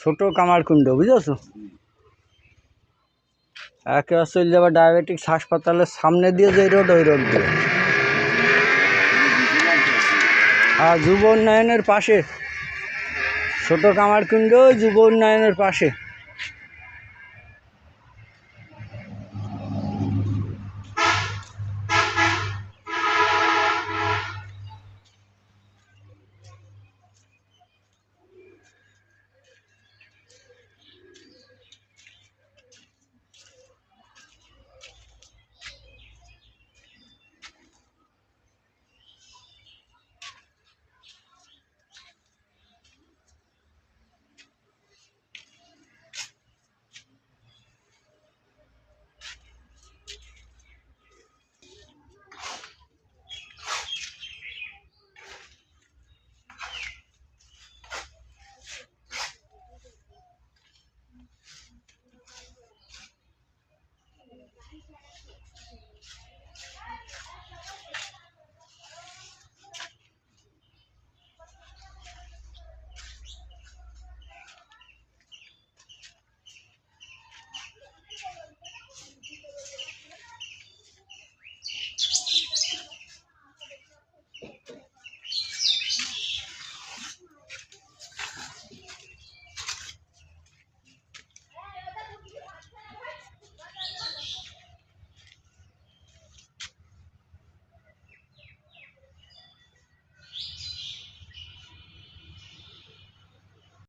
ছোট কামারকুণ্ড বুঝেছো, একেবারে চলে যাবে ডায়াবেটিক্স হাসপাতালের সামনে দিয়ে যে রোড, ওই রোড দিয়ে। আর যুব উন্নয়নের পাশে, ছোট কামারকুণ্ড যুব উন্নয়নের পাশে।